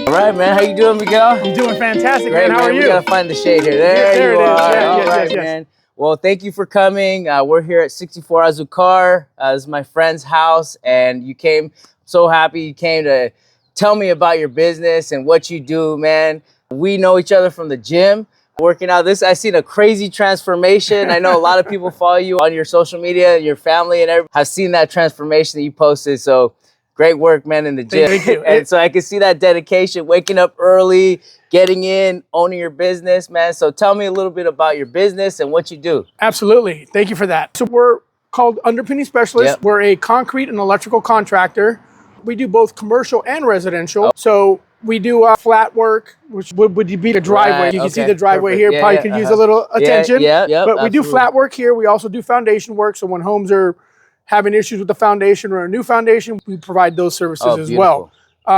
All right, man. How you doing, Miguel? I'm doing fantastic, Great, man. How are you? We gotta find the shade here. There you it is. are. Yeah, All yes, right, yes. man. Well, thank you for coming. We're here at 64 Azucar. This is my friend's house, and you came. So happy you came to tell me about your business and what you do, man. We know each other from the gym. Working out this, I've seen a crazy transformation. I know a lot of people follow you on your social media, and your family and everyone have seen that transformation that you posted. So great work, man, in the gym. Thank you. And so I can see that dedication, waking up early, getting in, owning your business, man. So tell me a little bit about your business and what you do. Absolutely. Thank you for that. So we're called Underpinning Specialists. Yep. We're a concrete and electrical contractor. We do both commercial and residential. Oh. So we do flat work, which would be the driveway. Right, You can okay, see the driveway perfect. here. Yeah, Probably yeah, could use a little attention. But we absolutely do flat work here. We also do foundation work. So when homes are having issues with the foundation or a new foundation, we provide those services as well.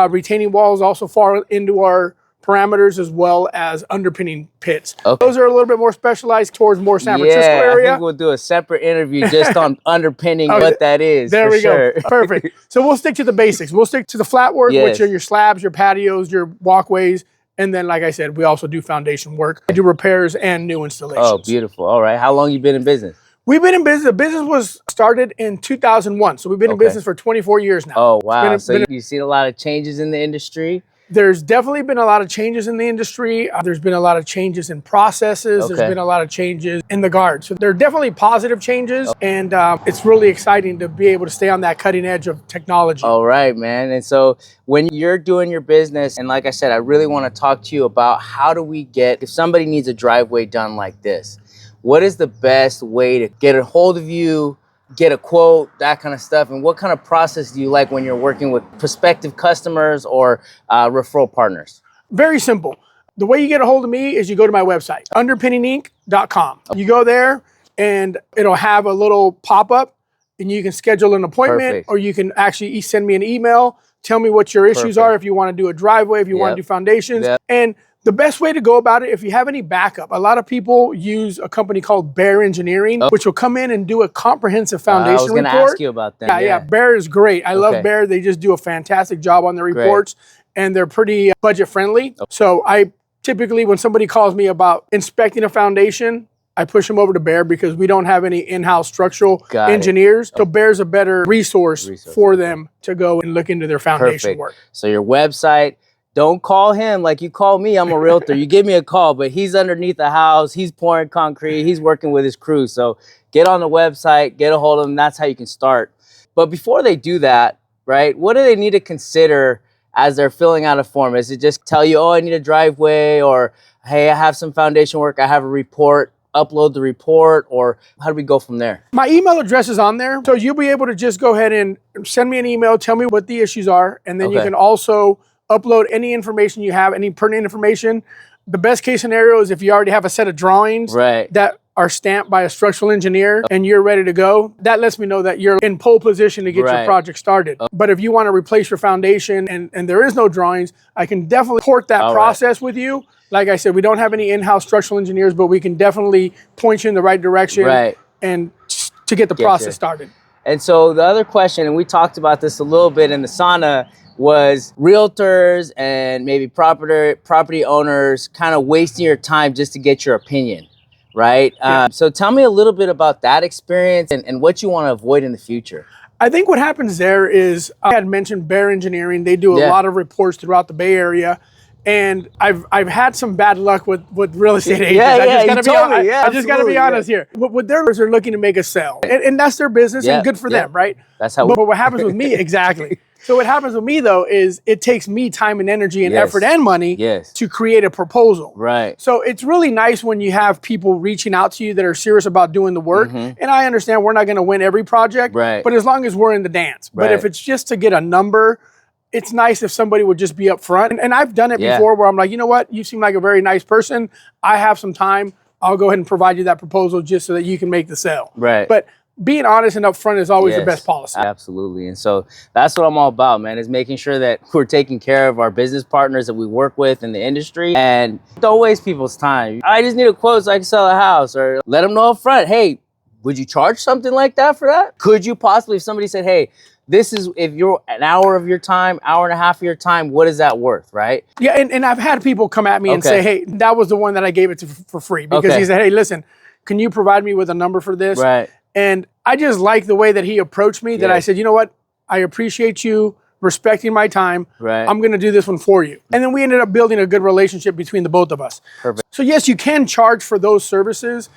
Retaining walls also fall into our parameters, as well as underpinning pits. Okay. Those are a little bit more specialized towards more San Francisco area. I think we'll do a separate interview just on underpinning what that is. There we sure. go. Perfect. So we'll stick to the basics. We'll stick to the flat work, which are your slabs, your patios, your walkways. And then, like I said, we also do foundation work. I do repairs and new installations. Oh, beautiful. All right. How long you been in business? We've been in business. The business was started in 2001. So we've been in business for 24 years now. Oh, wow. So you've seen a lot of changes in the industry? There's definitely been a lot of changes in the industry. There's been a lot of changes in processes. There's been a lot of changes in the guard. So there are definitely positive changes. And it's really exciting to be able to stay on that cutting edge of technology. All right, man. And so when you're doing your business, and like I said, I really want to talk to you about how do we get, if somebody needs a driveway done like this, what is the best way to get a hold of you, get a quote, that kind of stuff? And what kind of process do you like when you're working with prospective customers or referral partners? Very simple. The way you get a hold of me is you go to my website, underpinninginc.com. You go there and it'll have a little pop-up and you can schedule an appointment, or you can actually send me an email, tell me what your issues are, if you want to do a driveway, if you want to do foundations. And the best way to go about it, if you have any backup, a lot of people use a company called Bear Engineering, which will come in and do a comprehensive foundation report. I was going to ask you about that. Yeah, Bear is great. I love Bear. They just do a fantastic job on their reports, and they're pretty budget friendly. So I typically, when somebody calls me about inspecting a foundation, I push them over to Bear because we don't have any in-house structural engineers. So Bear's a better resource for them to go and look into their foundation work. So your website, don't call him like you call me. I'm a realtor. You give me a call, but he's underneath the house. He's pouring concrete. He's working with his crew. So get on the website, get a hold of him. That's how you can start. But before they do that, right, what do they need to consider as they're filling out a form? Is it just tell you, oh, I need a driveway, or hey, I have some foundation work, I have a report, upload the report, or how do we go from there? My email address is on there. So you'll be able to just go ahead and send me an email, tell me what the issues are, and then you can also upload any information you have, any pertinent information. The best case scenario is if you already have a set of drawings that are stamped by a structural engineer and you're ready to go, that lets me know that you're in pole position to get your project started. But if you want to replace your foundation and there is no drawings, I can definitely port that process with you. Like I said, we don't have any in-house structural engineers, but we can definitely point you in the right direction and to get the process started. And so the other question, and we talked about this a little bit in the sauna, was realtors and maybe property owners kind of wasting your time just to get your opinion, right? So tell me a little bit about that experience and what you want to avoid in the future. I think what happens there is, I had mentioned Bear Engineering. They do a lot of reports throughout the Bay Area. And I've had some bad luck with real estate agents. I just got to be honest here. What they're looking to make a sale. And that's their business and good for them, right? That's how. But what happens with me, So what happens with me, though, is it takes me time and energy and effort and money to create a proposal. So it's really nice when you have people reaching out to you that are serious about doing the work. And I understand we're not going to win every project, but as long as we're in the dance. But if it's just to get a number, it's nice if somebody would just be upfront. And I've done it before where I'm like, you know what? You seem like a very nice person. I have some time. I'll go ahead and provide you that proposal just so that you can make the sale. But being honest and upfront is always the best policy. Absolutely. And so that's what I'm all about, man, is making sure that we're taking care of our business partners that we work with in the industry, and don't waste people's time. I just need a quote so I can sell a house, or let them know up front, hey, would you charge something like that for that? Could you possibly, if somebody said, hey, this is, if you're an hour of your time, hour and a half of your time, what is that worth, right? Yeah, and I've had people come at me and say, hey, that was the one that I gave it to for free. Because he said, hey, listen, can you provide me with a number for this? Right. And I just like the way that he approached me, that I said, you know what? I appreciate you respecting my time. Right. I'm going to do this one for you. And then we ended up building a good relationship between the both of us. Perfect. So yes, you can charge for those services.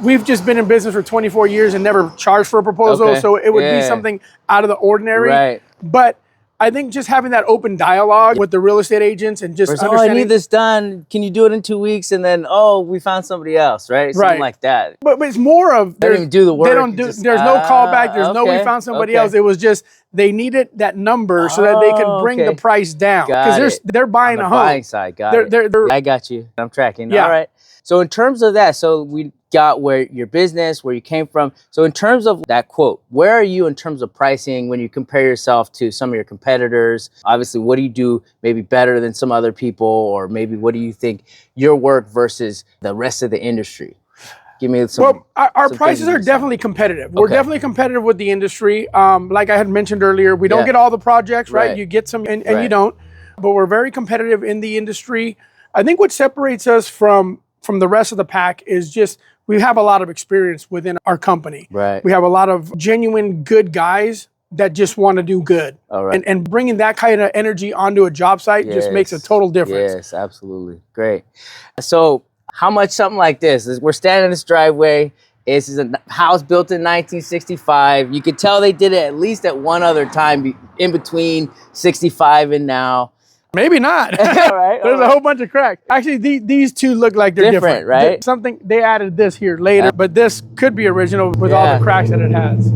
We've just been in business for 24 years and never charged for a proposal. So it would be something out of the ordinary. Right. But I think just having that open dialogue with the real estate agents and just understanding, I need this done. Can you do it in 2 weeks? And then, we found somebody else, right? Something like that. But it's more of, they don't even do the work. They don't do, there's no callback. There's no, we found somebody else. It was just, they needed that number so that they could bring the price down. Because they're buying a home. Buying side, I got you. I'm tracking. Yeah. All right. So in terms of that, so we got where your business, where you came from. So in terms of that quote, where are you in terms of pricing when you compare yourself to some of your competitors? Obviously, what do you do maybe better than some other people? Or maybe what do you think your work versus the rest of the industry? Give me some. Well, our prices are definitely competitive. We're definitely competitive with the industry. Like I had mentioned earlier, we don't get all the projects, right? You get some and you don't. But we're very competitive in the industry. I think what separates us from the rest of the pack is just we have a lot of experience within our company. Right. We have a lot of genuine good guys that just want to do good. All right. And bringing that kind of energy onto a job site just makes a total difference. Yes, absolutely. Great. So how much something like this is, we're standing in this driveway. This is a house built in 1965. You could tell they did it at least at one other time in between 65 and now. Maybe not. All right. There's a whole bunch of cracks. Actually, these two look like they're different, right? Something, they added this here later, but this could be original with all the cracks that it has.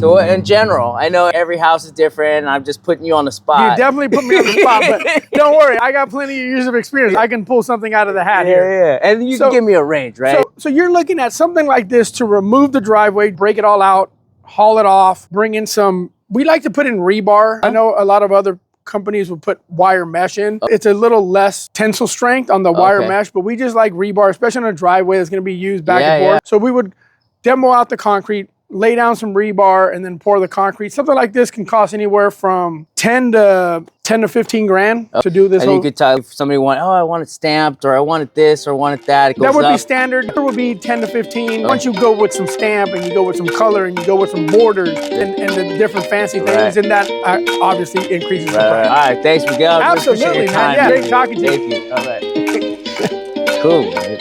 So in general, I know every house is different, and I'm just putting you on the spot. You definitely put me on the spot, but don't worry, I got plenty of years of experience. I can pull something out of the hat here. Yeah, and you can give me a range, right? So you're looking at something like this to remove the driveway, break it all out, haul it off, bring in some, we like to put in rebar. I know a lot of other companies will put wire mesh in. It's a little less tensile strength on the wire mesh, but we just like rebar, especially on a driveway that's going to be used back and forth. So we would demo out the concrete, lay down some rebar, and then pour the concrete. Something like this can cost anywhere from 10 to 15 grand to do this. And you could tell if somebody wanted, I want it stamped, or I wanted this, or wanted that. It goes that would up. Be standard. It would be 10 to 15. Once you go with some stamp and you go with some color and you go with some borders and the different fancy things, then that obviously increases the price. All right, thanks, Miguel. Absolutely, man. Yeah, great talking to you. Thank you. All right. Cool, man.